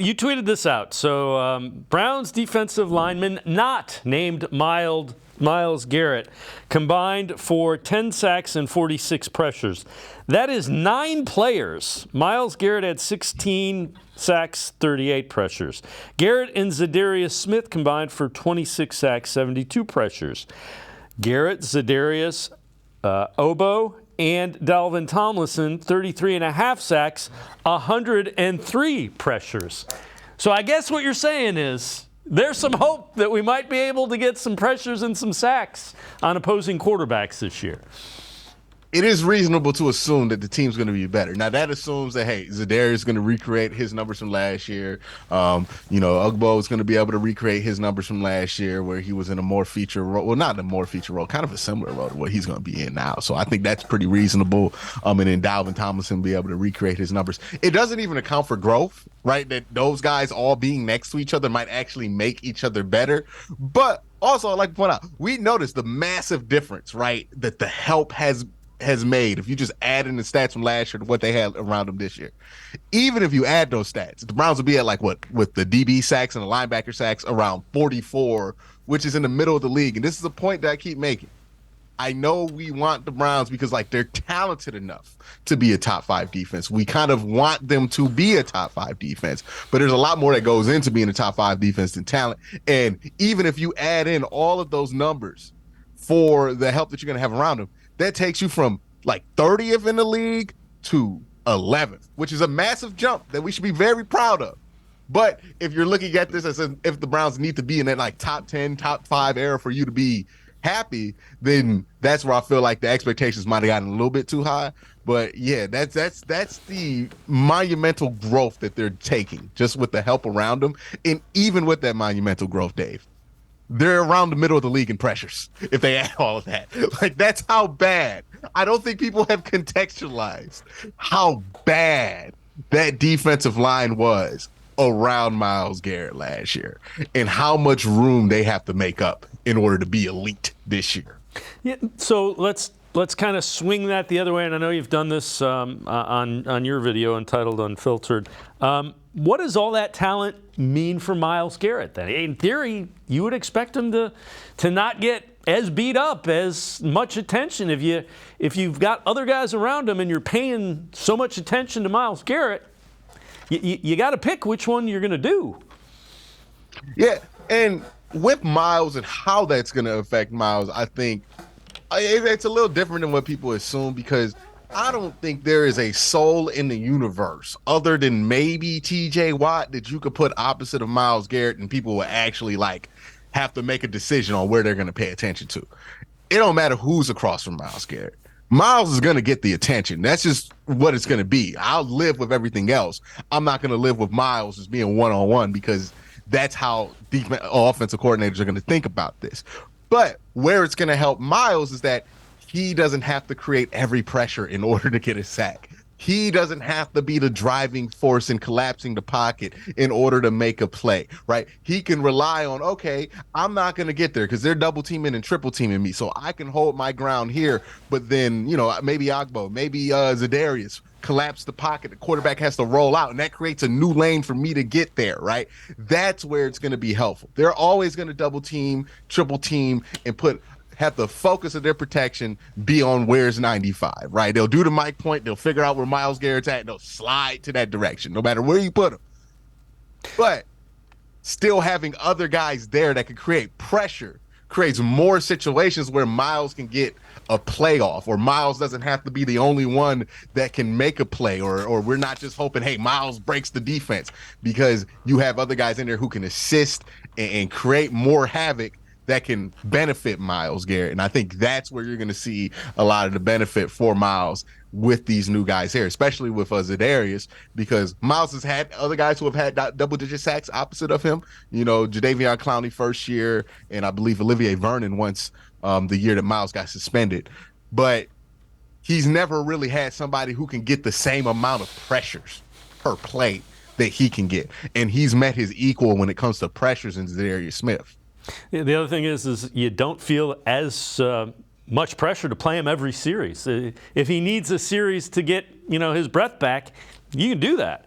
you tweeted this out. So Browns defensive lineman not named Myles Garrett combined for 10 sacks and 46 pressures. That is 9 players. Myles Garrett had 16 sacks, 38 pressures. Garrett and Za'Darius Smith combined for 26 sacks, 72 pressures. Garrett, Za'Darius, Obo, and Dalvin Tomlinson, 33.5 sacks, 103 pressures. So I guess what you're saying is there's some hope that we might be able to get some pressures and some sacks on opposing quarterbacks this year. It is reasonable to assume that the team's going to be better. Now, that assumes that, hey, Za'Darius is going to recreate his numbers from last year. Ugbo is going to be able to recreate his numbers from last year where he was in a more feature role. Well, not a more feature role, kind of a similar role to what he's going to be in now. So I think that's pretty reasonable. And then Dalvin Tomlinson will be able to recreate his numbers. It doesn't even account for growth, right? That those guys all being next to each other might actually make each other better. But also, I'd like to point out, we noticed the massive difference, right, that the help has made if you just add in the stats from last year to what they had around them this year. Even if you add those stats, the Browns will be at like what, with the DB sacks and the linebacker sacks, around 44, which is in the middle of the league. And this is a point that I keep making. I know we want the Browns because like they're talented enough to be a top 5 defense. We kind of want them to be a top 5 defense, but there's a lot more that goes into being a top 5 defense than talent. And even if you add in all of those numbers for the help that you're going to have around them, that takes you from like 30th in the league to 11th, which is a massive jump that we should be very proud of. But if you're looking at this as if the Browns need to be in that like top 10, top 5 era for you to be happy, then that's where I feel like the expectations might have gotten a little bit too high. But yeah, that's the monumental growth that they're taking just with the help around them. And even with that monumental growth, Dave, they're around the middle of the league in pressures if they add all of that. Like, that's how bad. I don't think people have contextualized how bad that defensive line was around Myles Garrett last year and how much room they have to make up in order to be elite this year. Yeah, so let's kind of swing that the other way, and I know you've done this on your video entitled Unfiltered. What does all that talent mean for Myles Garrett then? In theory, you would expect him to not get as beat up, as much attention. If you've got other guys around him and you're paying so much attention to Myles Garrett, you got to pick which one you're going to do. Yeah, and with Myles and how that's going to affect Myles, I think it's a little different than what people assume, because I don't think there is a soul in the universe other than maybe TJ Watt that you could put opposite of Myles Garrett and people will actually like have to make a decision on where they're going to pay attention to. It don't matter who's across from Myles Garrett. Myles is going to get the attention. That's just what it's going to be. I'll live with everything else. I'm not going to live with Myles as being one-on-one, because that's how offensive coordinators are going to think about this. But where it's going to help Myles is that he doesn't have to create every pressure in order to get a sack. He doesn't have to be the driving force in collapsing the pocket in order to make a play, right? He can rely on, okay, I'm not going to get there because they're double teaming and triple teaming me, so I can hold my ground here. But then, maybe Agbo, maybe Za'Darius collapse the pocket. The quarterback has to roll out, and that creates a new lane for me to get there, right? That's where it's going to be helpful. They're always going to double team, triple team, and have the focus of their protection be on where's 95, right? They'll do the mic point. They'll figure out where Myles Garrett's at, and they'll slide to that direction, no matter where you put him. But still having other guys there that can create pressure creates more situations where Myles can get a playoff, or Myles doesn't have to be the only one that can make a play, or we're not just hoping, hey, Myles breaks the defense, because you have other guys in there who can assist and create more havoc that can benefit Myles Garrett. And I think that's where you're going to see a lot of the benefit for Myles with these new guys here, especially with Za'Darius, because Myles has had other guys who have had double-digit sacks opposite of him. Jadeveon Clowney first year, and I believe Olivier Vernon once the year that Myles got suspended. But he's never really had somebody who can get the same amount of pressures per play that he can get. And he's met his equal when it comes to pressures in Za'Darius Smith. Yeah, the other thing is you don't feel as much pressure to play him every series. If he needs a series to get his breath back, you can do that.